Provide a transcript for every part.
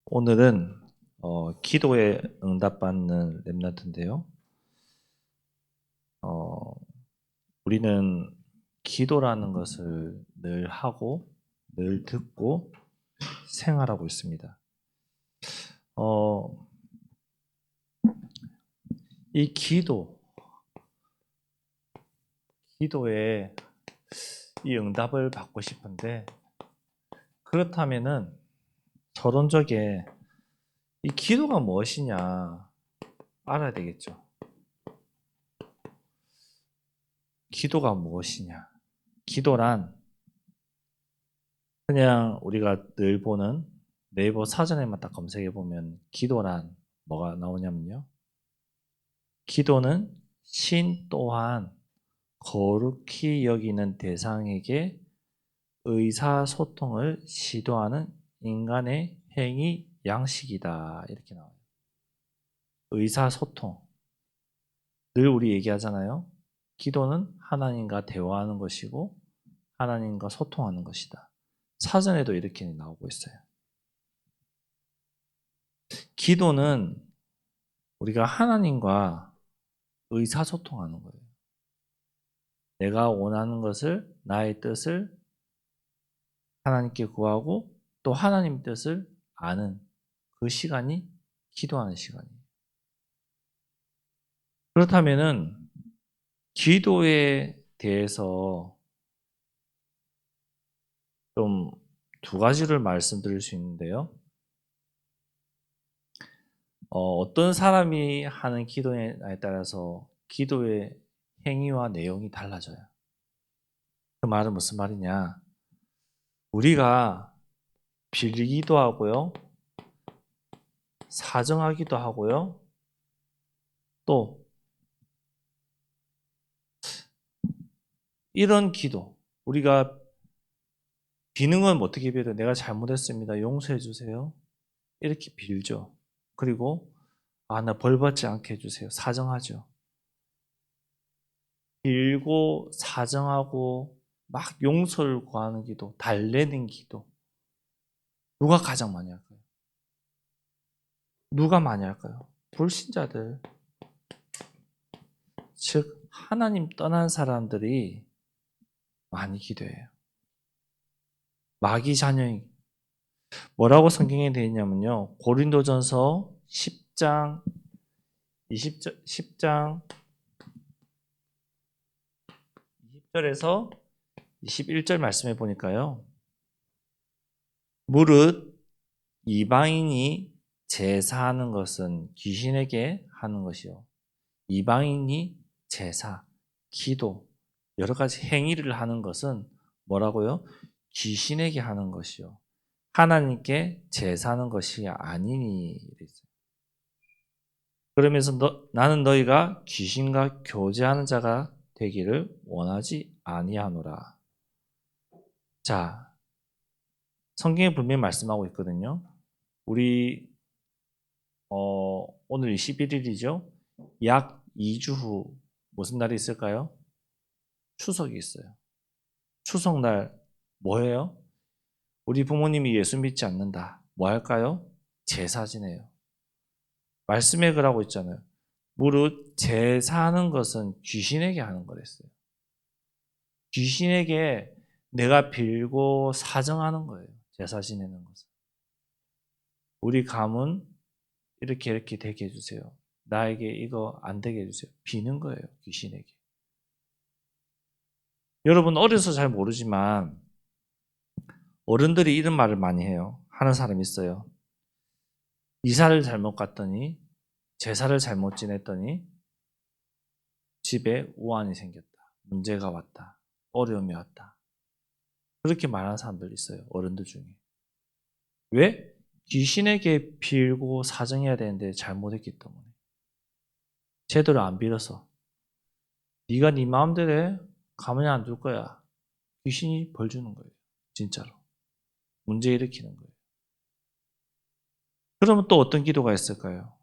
오늘은 기도에 응답받는 렘넌트인데요. 우리는 기도라는 것을 늘 하고 늘 듣고 생활하고 있습니다. 이 기도에 이 응답을 받고 싶은데, 그렇다면은 서론적에 이 기도가 무엇이냐 알아야 되겠죠. 기도가 무엇이냐? 기도란 그냥 우리가 늘 보는 네이버 사전에만 딱 검색해 보면 기도란 뭐가 나오냐면요. 기도는 신 또한 거룩히 여기는 대상에게 의사소통을 시도하는 인간의 행위 양식이다. 이렇게 나와요. 의사소통. 늘 우리 얘기하잖아요. 기도는 하나님과 대화하는 것이고 하나님과 소통하는 것이다. 사전에도 이렇게 나오고 있어요. 기도는 우리가 하나님과 의사소통하는 거예요. 내가 원하는 것을, 나의 뜻을 하나님께 구하고 또 하나님 뜻을 아는 그 시간이 기도하는 시간이에요. 그렇다면은 기도에 대해서 좀 두 가지를 말씀드릴 수 있는데요. 어떤 사람이 하는 기도에 따라서 기도의 행위와 내용이 달라져요. 그 말은 무슨 말이냐? 우리가 빌기도 하고요, 사정하기도 하고요, 또 이런 기도, 우리가 비는 건 어떻게 빌어요? 내가 잘못했습니다. 용서해 주세요. 이렇게 빌죠. 그리고 나 벌 받지 않게 해주세요. 사정하죠. 빌고 사정하고 막 용서를 구하는 기도, 달래는 기도. 누가 가장 많이 할까요? 누가 많이 할까요? 불신자들. 즉 하나님 떠난 사람들이 많이 기도해요. 마귀 자녀인 뭐라고 성경에 되어 있냐면요. 고린도전서 10장 20절에서 21절 말씀해 보니까요. 무릇 이방인이 제사하는 것은 귀신에게 하는 것이요. 이방인이 제사, 기도, 여러 가지 행위를 하는 것은 뭐라고요? 귀신에게 하는 것이요. 하나님께 제사하는 것이 아니니. 그러면서 나는 너희가 귀신과 교제하는 자가 되기를 원하지 아니하노라. 자, 성경에 분명히 말씀하고 있거든요. 우리 오늘 21일이죠. 약 2주 후 무슨 날이 있을까요? 추석이 있어요. 추석날 뭐예요? 우리 부모님이 예수 믿지 않는다. 뭐 할까요? 제사 지내요. 말씀에 그러고 있잖아요. 무릇 제사하는 것은 귀신에게 하는 거랬어요. 귀신에게 내가 빌고 사정하는 거예요. 제사 지내는 것은. 우리 가문 이렇게 되게 해주세요. 나에게 이거 안 되게 해주세요. 비는 거예요. 귀신에게. 여러분 어려서 잘 모르지만 어른들이 이런 말을 많이 해요. 하는 사람이 있어요. 이사를 잘못 갔더니 제사를 잘못 지냈더니 집에 우환이 생겼다. 문제가 왔다. 어려움이 왔다. 그렇게 말하는 사람들 있어요. 어른들 중에. 왜? 귀신에게 빌고 사정해야 되는데 잘못했기 때문에. 제대로 안 빌어서. 네가 네 마음대로 해. 가만히 안 둘 거야. 귀신이 벌 주는 거예요. 진짜로. 문제 일으키는 거예요. 그러면 또 어떤 기도가 있을까요?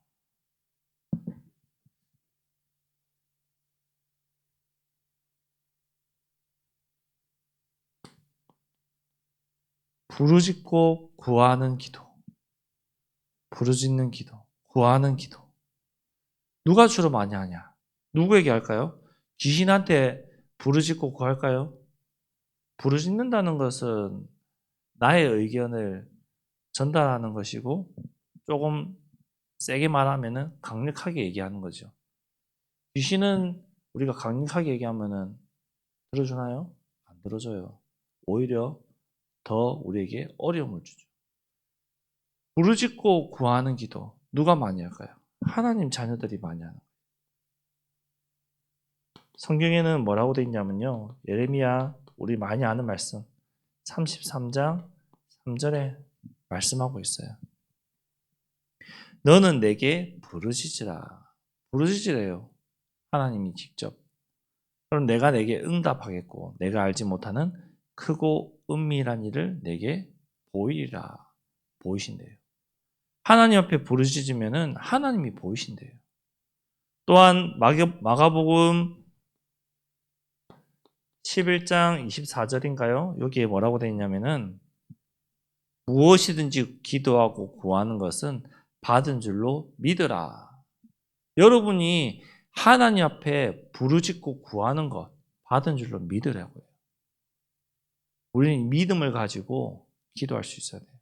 부르짖고 구하는 기도. 부르짖는 기도, 구하는 기도. 누가 주로 많이 하냐? 누구에게 할까요? 귀신한테 부르짖고 구할까요? 부르짖는다는 것은 나의 의견을 전달하는 것이고 조금 세게 말하면은 강력하게 얘기하는 거죠. 귀신은 우리가 강력하게 얘기하면은 들어주나요? 안 들어줘요. 오히려 더 우리에게 어려움을 주죠. 부르짖고 구하는 기도 누가 많이 할까요? 하나님 자녀들이 많이 하는 거예요. 성경에는 뭐라고 되어 있냐면요. 예레미야 우리 많이 아는 말씀 33장 3절에 말씀하고 있어요. 너는 내게 부르짖으라. 부르짖으래요. 하나님이 직접. 그럼 내가 내게 응답하겠고 내가 알지 못하는 크고 은밀한 일을 내게 보이리라. 보이신대요. 하나님 앞에 부르짖으면은 하나님이 보이신대요. 또한 마가복음 11장 24절인가요? 여기에 뭐라고 되어 있냐면은 무엇이든지 기도하고 구하는 것은 받은 줄로 믿으라. 여러분이 하나님 앞에 부르짖고 구하는 것 받은 줄로 믿으라고요. 우리는 믿음을 가지고 기도할 수 있어야 돼요.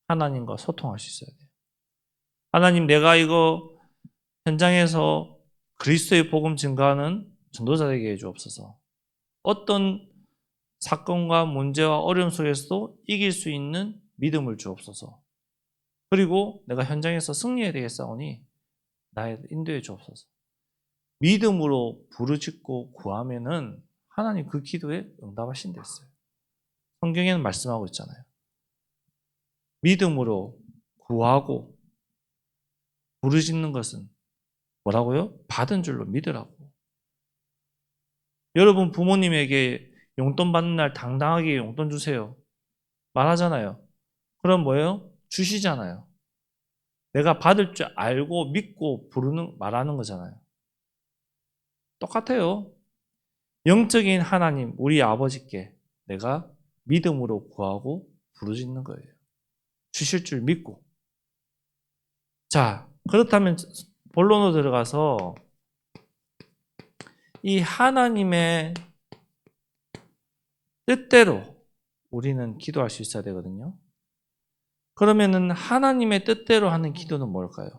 하나님과 소통할 수 있어야 돼요. 하나님 내가 이거 현장에서 그리스도의 복음 증거하는 전도자에게 해주옵소서. 어떤 사건과 문제와 어려움 속에서도 이길 수 있는 믿음을 주옵소서. 그리고 내가 현장에서 승리해야 되겠사오니 나의 인도해 주옵소서. 믿음으로 부르짖고 구하면은 하나님 그 기도에 응답하신다 했어요. 성경에는 말씀하고 있잖아요. 믿음으로 구하고 부르짖는 것은 뭐라고요? 받은 줄로 믿으라고. 여러분 부모님에게 용돈 받는 날 당당하게 용돈 주세요. 말하잖아요. 그럼 뭐예요? 주시잖아요. 내가 받을 줄 알고 믿고 말하는 거잖아요. 똑같아요. 영적인 하나님, 우리 아버지께 내가 믿음으로 구하고 부르짖는 거예요. 주실 줄 믿고. 자, 그렇다면 본론으로 들어가서 이 하나님의 뜻대로 우리는 기도할 수 있어야 되거든요. 그러면은 하나님의 뜻대로 하는 기도는 뭘까요?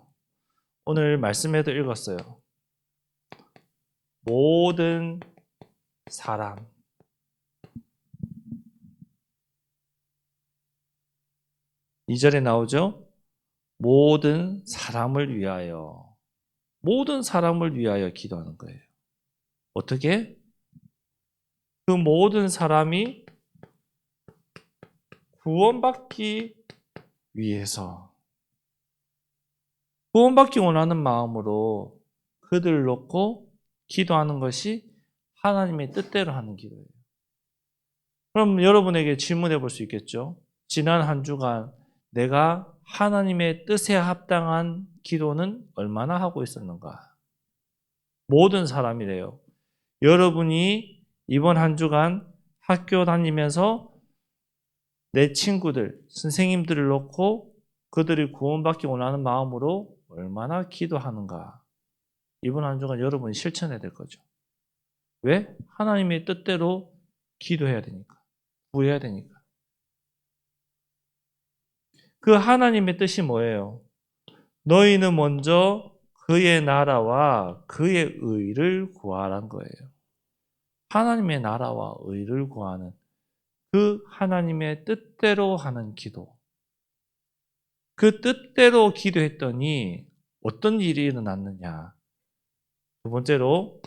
오늘 말씀에도 읽었어요. 모든 사람. 2절에 나오죠? 모든 사람을 위하여. 모든 사람을 위하여 기도하는 거예요. 어떻게? 그 모든 사람이 구원받기 위해서. 구원받기 원하는 마음으로 그들을 놓고 기도하는 것이 하나님의 뜻대로 하는 기도예요. 그럼 여러분에게 질문해 볼 수 있겠죠? 지난 한 주간 내가 하나님의 뜻에 합당한 기도는 얼마나 하고 있었는가? 모든 사람이래요. 여러분이 이번 한 주간 학교 다니면서 내 친구들, 선생님들을 놓고 그들이 구원받기 원하는 마음으로 얼마나 기도하는가? 이번 한 주간 여러분이 실천해야 될 거죠. 왜? 하나님의 뜻대로 기도해야 되니까. 구해야 되니까. 그 하나님의 뜻이 뭐예요? 너희는 먼저 그의 나라와 그의 의를 구하라는 거예요. 하나님의 나라와 의를 구하는 그 하나님의 뜻대로 하는 기도. 그 뜻대로 기도했더니 어떤 일이 일어났느냐? 두 번째로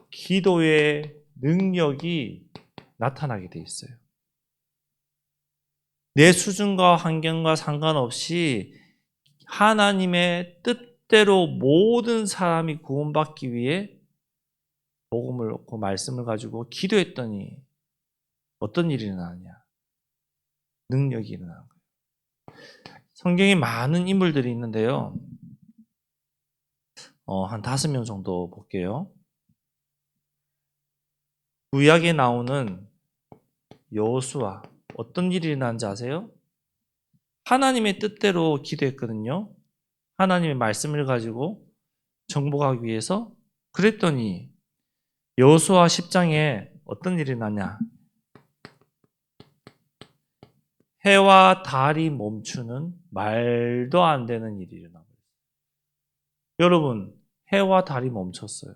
기도의 능력이 나타나게 돼 있어요. 내 수준과 환경과 상관없이 하나님의 뜻대로 모든 사람이 구원받기 위해 복음을 놓고 말씀을 가지고 기도했더니 어떤 일이 일어나느냐? 능력이 일어나는 거예요. 성경에 많은 인물들이 있는데요. 한 5명 정도 볼게요. 구약에 나오는 여호수아 어떤 일이 일어난지 아세요? 하나님의 뜻대로 기도했거든요. 하나님의 말씀을 가지고 정복하기 위해서. 그랬더니 여호수아 10장에 어떤 일이 나냐? 해와 달이 멈추는 말도 안 되는 일이 일어나고 있어요. 여러분, 해와 달이 멈췄어요.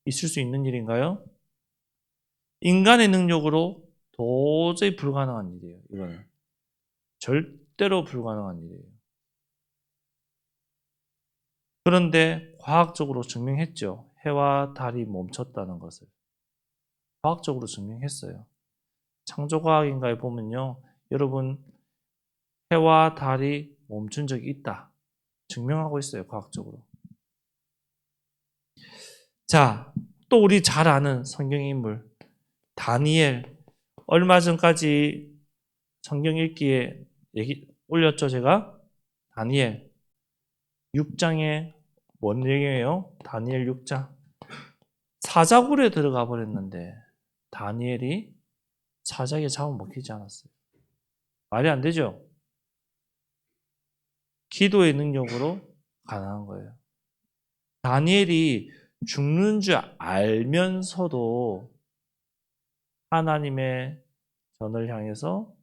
있을 수 있는 일인가요? 인간의 능력으로 도저히 불가능한 일이에요. 이거는 절대로 불가능한 일이에요. 그런데 과학적으로 증명했죠. 해와 달이 멈췄다는 것을. 과학적으로 증명했어요. 창조과학인가에 보면요. 여러분, 해와 달이 멈춘 적이 있다. 증명하고 있어요. 과학적으로. 자, 또 우리 잘 아는 성경 인물 다니엘. 얼마 전까지 성경 읽기에 올렸죠, 제가. 다니엘 6장에 뭔 얘기예요? 다니엘 6장. 사자굴에 들어가 버렸는데 다니엘이 사자에게 잡아먹히지 않았어요. 말이 안 되죠? 기도의 능력으로 가능한 거예요. 다니엘이 죽는 줄 알면서도 하나님의 전을 향해서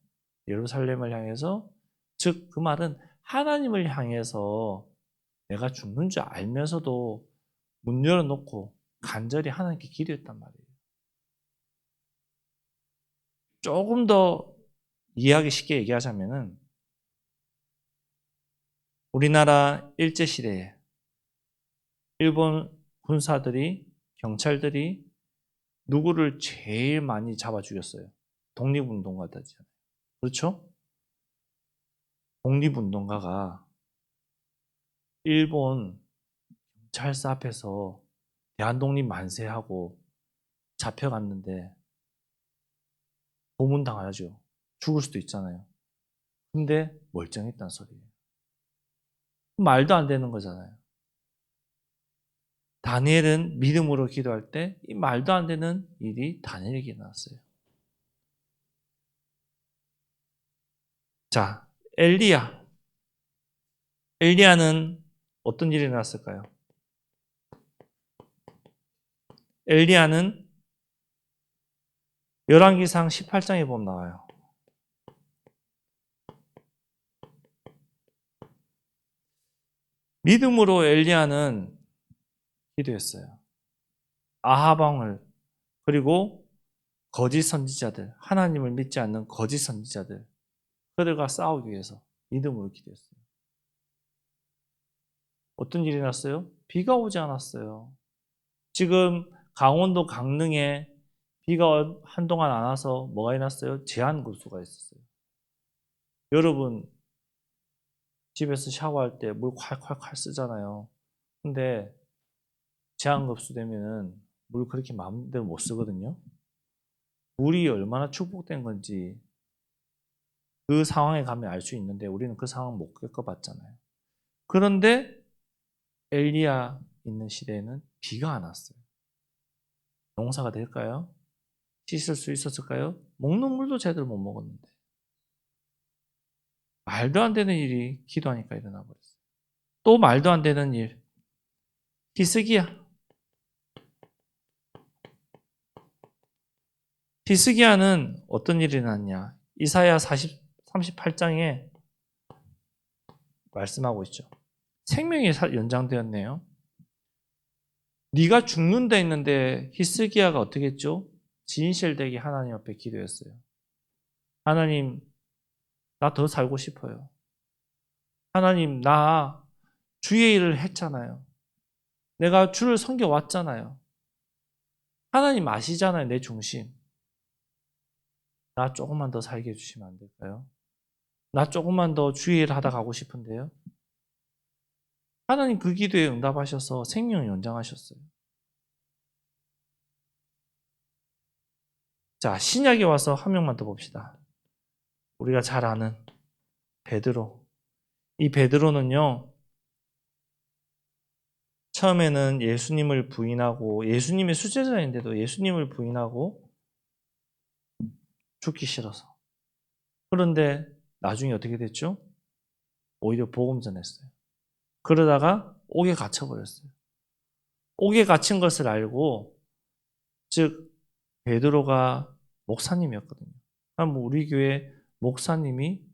예루살렘을 향해서, 즉 그 말은 하나님을 향해서 내가 죽는 줄 알면서도 문 열어놓고 간절히 하나님께 기도했단 말이에요. 조금 더 이해하기 쉽게 얘기하자면은 우리나라 일제시대에 일본 군사들이, 경찰들이 누구를 제일 많이 잡아 죽였어요? 독립운동가들이잖아요. 그렇죠? 독립운동가가 일본 경찰서 앞에서 대한독립 만세하고 잡혀갔는데 고문당하죠. 죽을 수도 있잖아요. 근데 멀쩡했단 소리예요. 말도 안 되는 거잖아요. 다니엘은 믿음으로 기도할 때 이 말도 안 되는 일이 다니엘에게 일어났어요. 자, 엘리야는 어떤 일이 일어났을까요? 엘리야는 열왕기상 18장에 보면 나와요. 믿음으로 엘리야는 기도했어요. 아합 왕을, 그리고 거짓 선지자들, 하나님을 믿지 않는 거짓 선지자들, 그들과 싸우기 위해서 믿음으로 기도했어요. 어떤 일이 났어요? 비가 오지 않았어요. 지금 강원도 강릉에 비가 한동안 안 와서 뭐가 일어났어요? 제한급수가 있었어요. 여러분 집에서 샤워할 때 물 콸콸콸 쓰잖아요. 근데 제한급수 되면은 물 그렇게 마음대로 못 쓰거든요. 물이 얼마나 축복된 건지 그 상황에 가면 알 수 있는데 우리는 그 상황 못 겪어봤잖아요. 그런데 엘리야 있는 시대에는 비가 안 왔어요. 농사가 될까요? 씻을 수 있었을까요? 먹는 물도 제대로 못 먹었는데. 말도 안 되는 일이 기도하니까 일어나 버렸어요. 또 말도 안 되는 일. 히스기야. 히스기야는 어떤 일이 났냐? 이사야 38장에 말씀하고 있죠. 생명이 연장되었네요. 네가 죽는다 했는데 히스기야가 어떻게 했죠? 진실되게 하나님 앞에 기도했어요. 하나님, 나 더 살고 싶어요. 하나님, 나 주의 일을 했잖아요. 내가 주를 섬겨왔잖아요. 하나님 아시잖아요, 내 중심. 나 조금만 더 살게 해주시면 안 될까요? 나 조금만 더 주의 일을 하다 가고 싶은데요. 하나님 그 기도에 응답하셔서 생명을 연장하셨어요. 자, 신약에 와서 한 명만 더 봅시다. 우리가 잘 아는 베드로. 이 베드로는요, 처음에는 예수님을 부인하고, 예수님의 수제자인데도 예수님을 부인하고 죽기 싫어서. 그런데 나중에 어떻게 됐죠? 오히려 복음 전했어요. 그러다가 옥에 갇혀버렸어요. 옥에 갇힌 것을 알고, 즉 베드로가 목사님이었거든요. 그럼 우리 교회 목사님이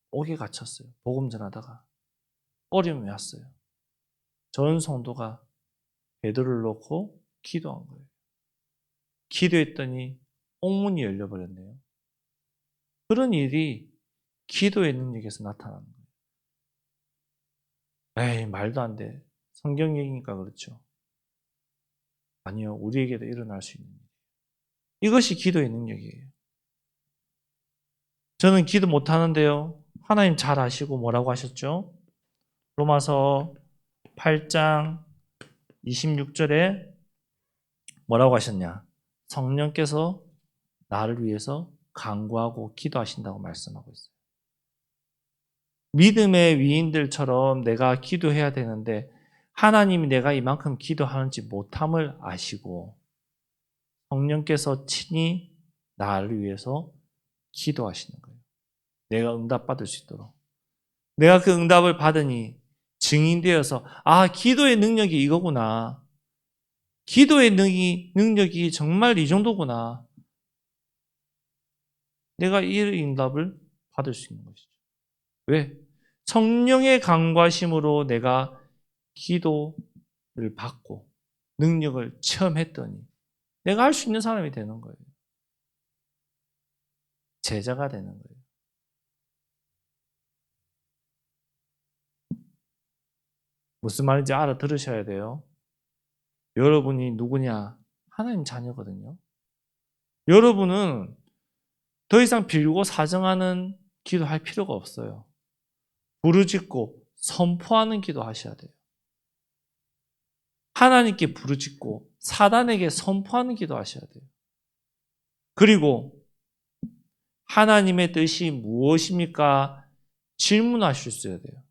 옥에 갇혔어요. 복음 전하다가 어려움이 왔어요. 전 성도가 베드로를 놓고 기도한 거예요. 기도했더니 옥문이 열려버렸네요. 그런 일이 기도의 능력에서 나타나는 거예요. 에이, 말도 안 돼. 성경 얘기니까 그렇죠. 아니요, 우리에게도 일어날 수 있는 일이에요. 이것이 기도의 능력이에요. 저는 기도 못하는데요. 하나님 잘 아시고 뭐라고 하셨죠? 로마서 8장 26절에 뭐라고 하셨냐? 성령께서 나를 위해서 간구하고 기도하신다고 말씀하고 있어요. 믿음의 위인들처럼 내가 기도해야 되는데 하나님이 내가 이만큼 기도하는지 못함을 아시고 성령께서 친히 나를 위해서 기도하시는 거예요. 내가 응답받을 수 있도록. 내가 그 응답을 받으니 증인되어서 기도의 능력이 이거구나. 기도의 능력이 정말 이 정도구나. 내가 이 응답을 받을 수 있는 것이죠. 왜? 성령의 강구하심으로 내가 기도를 받고 능력을 체험했더니 내가 할 수 있는 사람이 되는 거예요. 제자가 되는 거예요. 무슨 말인지 알아들으셔야 돼요. 여러분이 누구냐? 하나님 자녀거든요. 여러분은 더 이상 빌고 사정하는 기도할 필요가 없어요. 부르짖고 선포하는 기도 하셔야 돼요. 하나님께 부르짖고 사단에게 선포하는 기도 하셔야 돼요. 그리고 하나님의 뜻이 무엇입니까? 질문하실 수 있어야 돼요.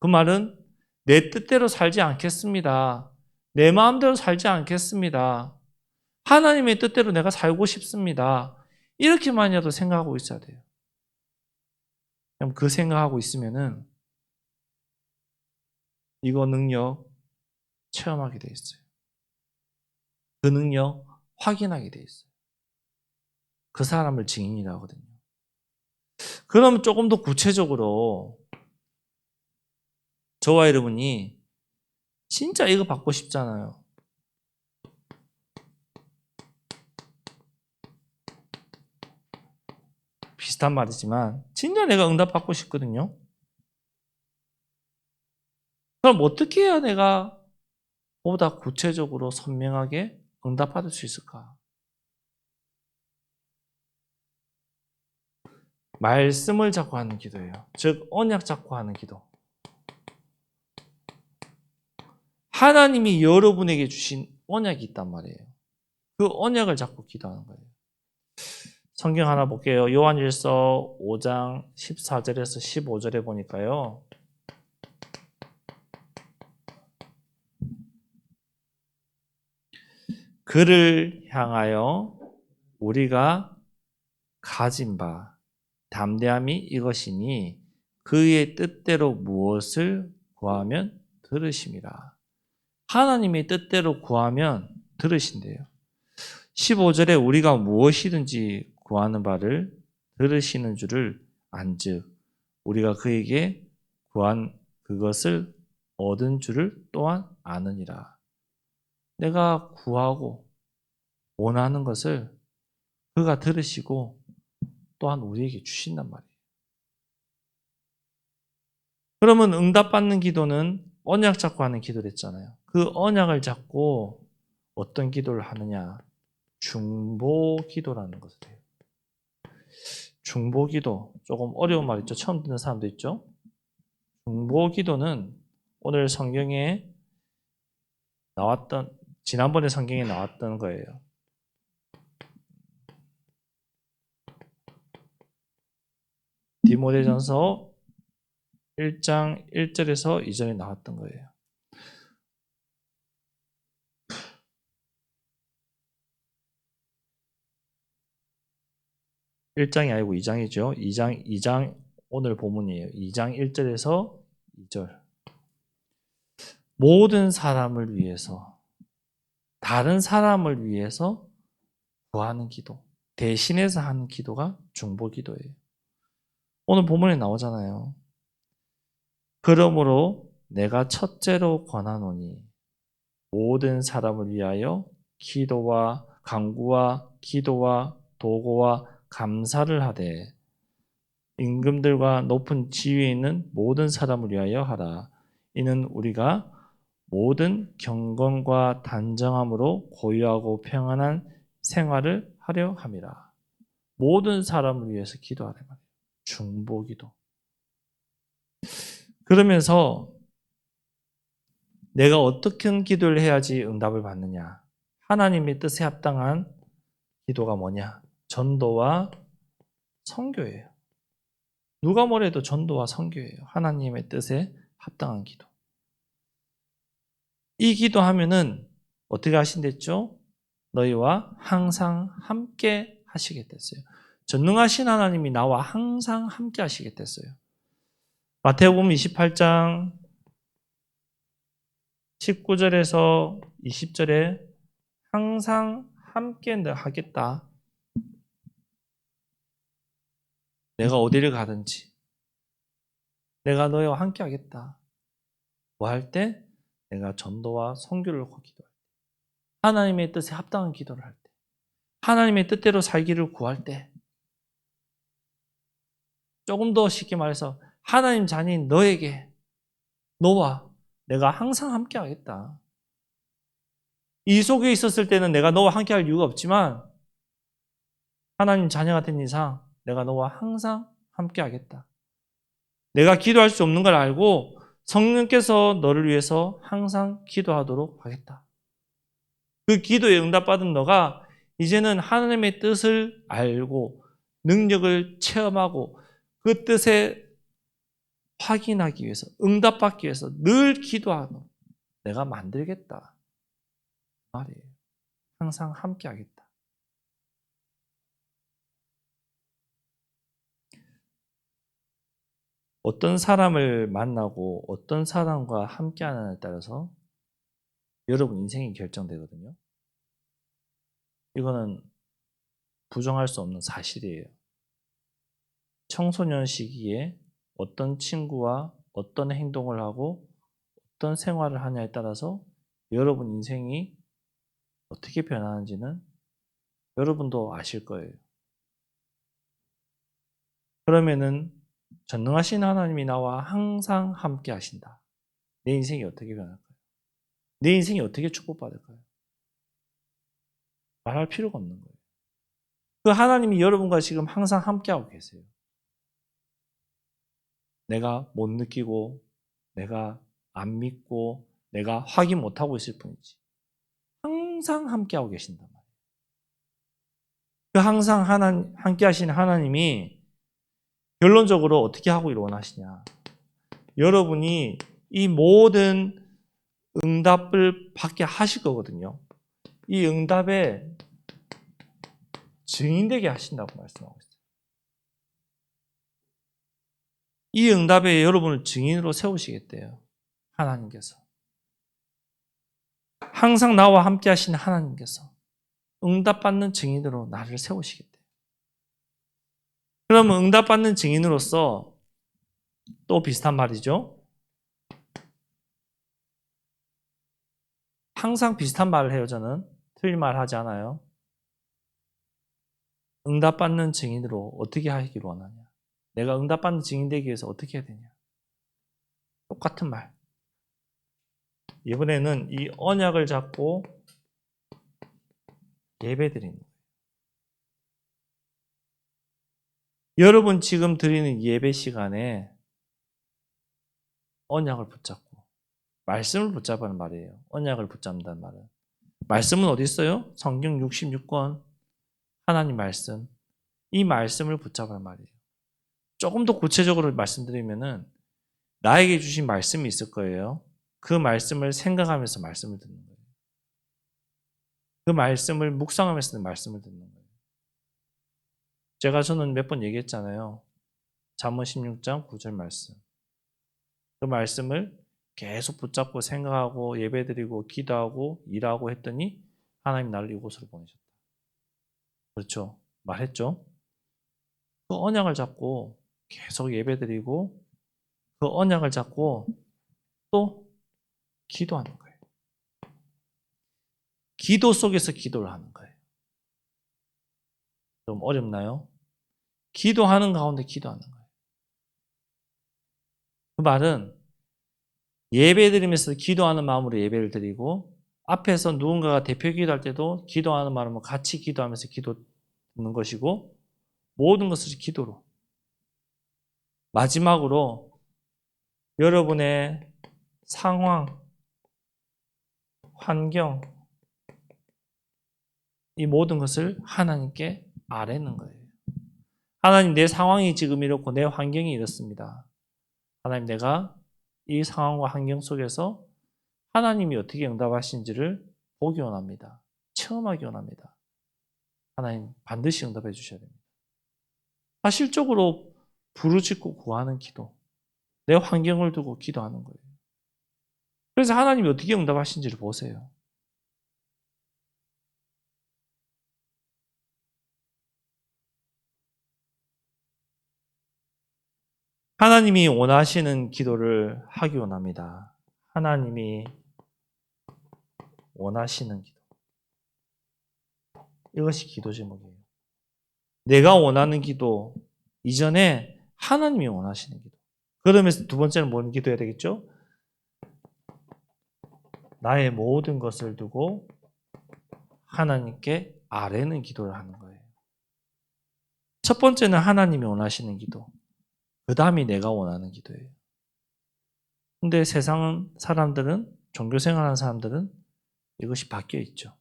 그 말은 내 뜻대로 살지 않겠습니다. 내 마음대로 살지 않겠습니다. 하나님의 뜻대로 내가 살고 싶습니다. 이렇게만이라도 생각하고 있어야 돼요. 그럼 그 생각하고 있으면은 이거 능력 체험하게 돼 있어요. 그 능력 확인하게 돼 있어요. 그 사람을 증인이라고 하거든요. 그러면 조금 더 구체적으로 저와 여러분이 진짜 이거 받고 싶잖아요. 비슷한 말이지만 진짜 내가 응답받고 싶거든요. 그럼 어떻게 해야 내가 보다 구체적으로 선명하게 응답받을 수 있을까? 말씀을 잡고 하는 기도예요. 즉 언약 잡고 하는 기도. 하나님이 여러분에게 주신 언약이 있단 말이에요. 그 언약을 잡고 기도하는 거예요. 성경 하나 볼게요. 요한일서 5장 14절에서 15절에 보니까요. 그를 향하여 우리가 가진 바 담대함이 이것이니 그의 뜻대로 무엇을 구하면 들으심이라. 하나님의 뜻대로 구하면 들으신대요. 15절에 우리가 무엇이든지 구하는 바를 들으시는 줄을 안즉 우리가 그에게 구한 그것을 얻은 줄을 또한 아느니라. 내가 구하고 원하는 것을 그가 들으시고 또한 우리에게 주신단 말이에요. 그러면 응답받는 기도는 언약 잡고 하는 기도를 했잖아요. 그 언약을 잡고 어떤 기도를 하느냐? 중보 기도라는 것을 해요. 중보 기도, 조금 어려운 말 있죠? 처음 듣는 사람도 있죠? 중보 기도는 오늘 성경에 나왔던, 지난번에 성경에 나왔던 거예요. 디모데전서 1장 1절에서 2절에 나왔던 거예요. 1장이 아니고 2장이죠. 2장 오늘 본문이에요. 2장 1절에서 2절. 모든 사람을 위해서, 다른 사람을 위해서 구하는 기도, 대신해서 하는 기도가 중보기도예요. 오늘 본문에 나오잖아요. 그러므로 내가 첫째로 권하노니 모든 사람을 위하여 기도와 간구와 기도와 도고와 감사를 하되 임금들과 높은 지위에 있는 모든 사람을 위하여 하라. 이는 우리가 모든 경건과 단정함으로 고요하고 평안한 생활을 하려 함이라. 모든 사람을 위해서 기도하라 말이에요. 중보기도. 그러면서 내가 어떻게 기도를 해야지 응답을 받느냐? 하나님의 뜻에 합당한 기도가 뭐냐? 전도와 선교예요. 누가 뭐래도 전도와 선교예요. 하나님의 뜻에 합당한 기도. 이 기도하면은 어떻게 하신댔죠? 너희와 항상 함께 하시겠댔어요. 전능하신 하나님이 나와 항상 함께 하시겠댔어요. 마태복음 28장 19절에서 20절에 항상 함께 하겠다. 내가 어디를 가든지 내가 너희와 함께 하겠다. 뭐 할 때? 내가 전도와 선교를 기도할 때. 하나님의 뜻에 합당한 기도를 할 때. 하나님의 뜻대로 살기를 구할 때. 조금 더 쉽게 말해서 하나님 자녀인 너에게, 너와 내가 항상 함께 하겠다. 이 속에 있었을 때는 내가 너와 함께 할 이유가 없지만 하나님 자녀가 된 이상 내가 너와 항상 함께 하겠다. 내가 기도할 수 없는 걸 알고 성령께서 너를 위해서 항상 기도하도록 하겠다. 그 기도에 응답받은 너가 이제는 하나님의 뜻을 알고 능력을 체험하고 그 뜻에 확인하기 위해서, 응답받기 위해서 늘 기도하는 내가 만들겠다. 말이에요. 항상 함께 하겠다. 어떤 사람을 만나고 어떤 사람과 함께 하느냐에 따라서 여러분 인생이 결정되거든요. 이거는 부정할 수 없는 사실이에요. 청소년 시기에 어떤 친구와 어떤 행동을 하고 어떤 생활을 하냐에 따라서 여러분 인생이 어떻게 변하는지는 여러분도 아실 거예요. 그러면은 전능하신 하나님이 나와 항상 함께 하신다. 내 인생이 어떻게 변할까요? 내 인생이 어떻게 축복받을까요? 말할 필요가 없는 거예요. 그 하나님이 여러분과 지금 항상 함께하고 계세요. 내가 못 느끼고 내가 안 믿고 내가 확인 못하고 있을 뿐이지. 항상 함께하고 계신단 말이에요. 그 항상 함께 하시는 하나님이 결론적으로 어떻게 하기를 원하시냐. 여러분이 이 모든 응답을 받게 하실 거거든요. 이 응답에 증인되게 하신다고 말씀하고 있어요. 이 응답에 여러분을 증인으로 세우시겠대요. 하나님께서. 항상 나와 함께 하시는 하나님께서 응답받는 증인으로 나를 세우시겠대요. 그러면 응답받는 증인으로서 또 비슷한 말이죠. 항상 비슷한 말을 해요, 저는. 틀린 말 하지 않아요. 응답받는 증인으로 어떻게 하기를 원하냐. 내가 응답받는 증인 되기 위해서 어떻게 해야 되냐. 똑같은 말. 이번에는 이 언약을 잡고 예배드리는 거예요. 여러분 지금 드리는 예배 시간에 언약을 붙잡고 말씀을 붙잡는 말이에요. 언약을 붙잡는다는 말은. 말씀은 어디 있어요? 성경 66권 하나님 말씀. 이 말씀을 붙잡는 말이에요. 조금 더 구체적으로 말씀드리면은 나에게 주신 말씀이 있을 거예요. 그 말씀을 생각하면서 말씀을 듣는 거예요. 그 말씀을 묵상하면서 말씀을 듣는 거예요. 저는 몇 번 얘기했잖아요. 잠언 16장 9절 말씀. 그 말씀을 계속 붙잡고 생각하고 예배드리고 기도하고 일하고 했더니 하나님 나를 이곳으로 보내셨다. 그렇죠? 말했죠? 그 언약을 잡고 계속 예배드리고 그 언약을 잡고 또 기도하는 거예요. 기도 속에서 기도를 하는 거예요. 좀 어렵나요? 기도하는 가운데 기도하는 거예요. 그 말은 예배드리면서 기도하는 마음으로 예배를 드리고 앞에서 누군가가 대표 기도할 때도 기도하는 마음으로 같이 기도하면서 기도하는 것이고 모든 것을 기도로. 마지막으로 여러분의 상황, 환경, 이 모든 것을 하나님께 아뢰는 거예요. 하나님, 내 상황이 지금 이렇고 내 환경이 이렇습니다. 하나님, 내가 이 상황과 환경 속에서 하나님이 어떻게 응답하신지를 보기 원합니다. 체험하기 원합니다. 하나님, 반드시 응답해 주셔야 됩니다. 사실적으로 부르짖고 구하는 기도, 내 환경을 두고 기도하는 거예요. 그래서 하나님이 어떻게 응답하신지를 보세요. 하나님이 원하시는 기도를 하기 원합니다. 하나님이 원하시는 기도. 이것이 기도 제목이에요. 내가 원하는 기도 이전에 하나님이 원하시는 기도. 그러면서 두 번째는 뭔 기도해야 되겠죠? 나의 모든 것을 두고 하나님께 아뢰는 기도를 하는 거예요. 첫 번째는 하나님이 원하시는 기도. 그 다음이 내가 원하는 기도예요. 근데 세상 사람들은, 종교 생활하는 사람들은 이것이 바뀌어 있죠.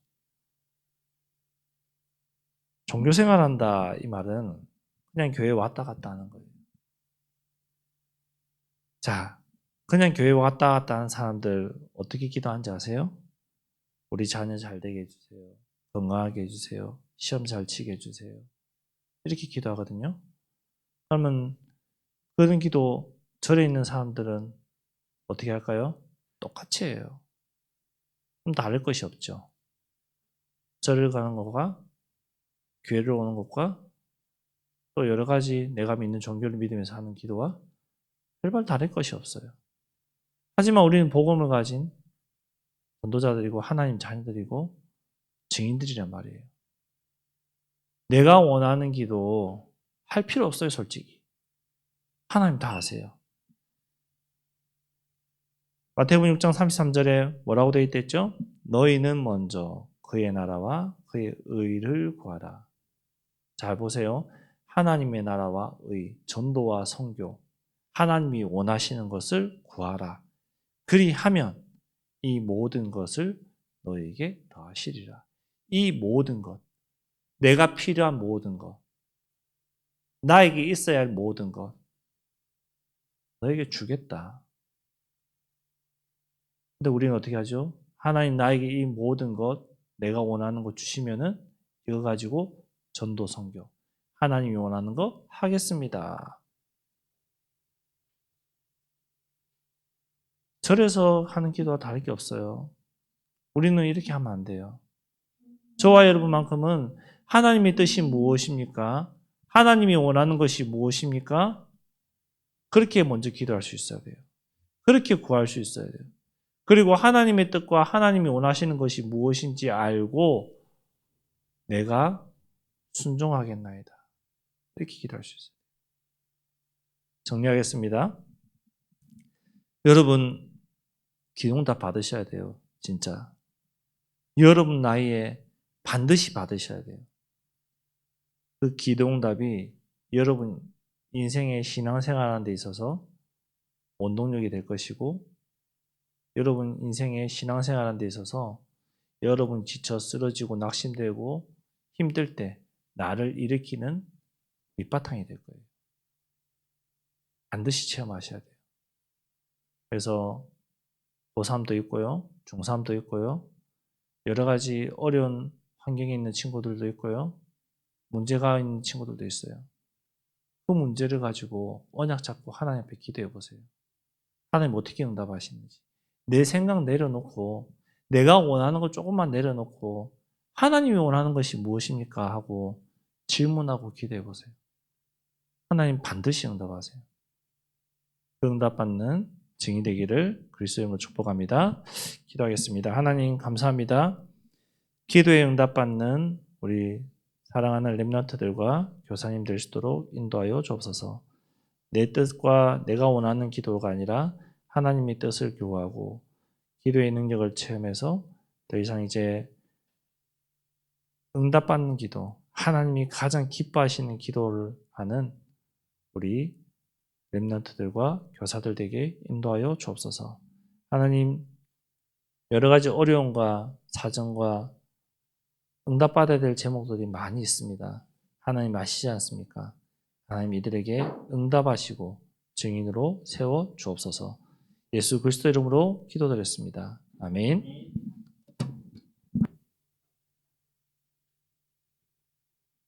종교 생활한다 이 말은 그냥 교회 왔다 갔다 하는 거예요. 자, 그냥 교회 왔다 갔다 하는 사람들 어떻게 기도하는지 아세요? 우리 자녀 잘 되게 해주세요. 건강하게 해주세요. 시험 잘 치게 해주세요. 이렇게 기도하거든요. 그러면 그런 기도 절에 있는 사람들은 어떻게 할까요? 똑같이 해요. 그럼 다를 것이 없죠. 절을 가는 것과 교회를 오는 것과 또 여러 가지 내가 믿는 종교를 믿으면서 하는 기도와 별반 다를 것이 없어요. 하지만 우리는 복음을 가진 전도자들이고 하나님 자녀들이고 증인들이란 말이에요. 내가 원하는 기도 할 필요 없어요, 솔직히. 하나님 다 아세요. 마태복음 6장 33절에 뭐라고 되어 있댔죠? 너희는 먼저 그의 나라와 그의 의를 구하라. 잘 보세요. 하나님의 나라와 의, 전도와 선교, 하나님이 원하시는 것을 구하라. 그리하면 이 모든 것을 너에게 더하시리라. 이 모든 것, 내가 필요한 모든 것, 나에게 있어야 할 모든 것, 너에게 주겠다. 근데 우리는 어떻게 하죠? 하나님 나에게 이 모든 것, 내가 원하는 것 주시면은 이거 가지고 전도 선교, 하나님이 원하는 거 하겠습니다. 절에서 하는 기도와 다를 게 없어요. 우리는 이렇게 하면 안 돼요. 저와 여러분만큼은 하나님의 뜻이 무엇입니까? 하나님이 원하는 것이 무엇입니까? 그렇게 먼저 기도할 수 있어야 돼요. 그렇게 구할 수 있어야 돼요. 그리고 하나님의 뜻과 하나님이 원하시는 것이 무엇인지 알고 내가 순종하겠나이다. 이렇게 기도할 수 있어요. 정리하겠습니다. 여러분 기도응답 받으셔야 돼요. 진짜. 여러분 나이에 반드시 받으셔야 돼요. 그 기도응답이 여러분 인생의 신앙생활하는 데 있어서 원동력이 될 것이고 여러분 인생의 신앙생활하는 데 있어서 여러분 지쳐 쓰러지고 낙심되고 힘들 때 나를 일으키는 밑바탕이 될 거예요. 반드시 체험하셔야 돼요. 그래서 고3도 있고요. 중3도 있고요. 여러 가지 어려운 환경에 있는 친구들도 있고요. 문제가 있는 친구들도 있어요. 그 문제를 가지고 언약 잡고 하나님 앞에 기도해 보세요. 하나님 어떻게 응답하시는지. 내 생각 내려놓고 내가 원하는 걸 조금만 내려놓고 하나님이 원하는 것이 무엇입니까? 하고 질문하고 기도해 보세요. 하나님 반드시 응답하세요. 그 응답받는 증인 되기를 그리스도의 이름으로 축복합니다. 기도하겠습니다. 하나님 감사합니다. 기도에 응답받는 우리 사랑하는 렘넌트들과 교사님 될 수 있도록 인도하여 주옵소서. 내 뜻과 내가 원하는 기도가 아니라 하나님의 뜻을 구하고 기도의 능력을 체험해서 더 이상 이제 응답받는 기도, 하나님이 가장 기뻐하시는 기도를 하는 우리 렘넌트들과 교사들 되게 인도하여 주옵소서. 하나님 여러 가지 어려움과 사정과 응답받아야 될 제목들이 많이 있습니다. 하나님 아시지 않습니까? 하나님 이들에게 응답하시고 증인으로 세워 주옵소서. 예수 그리스도 이름으로 기도드렸습니다. 아멘.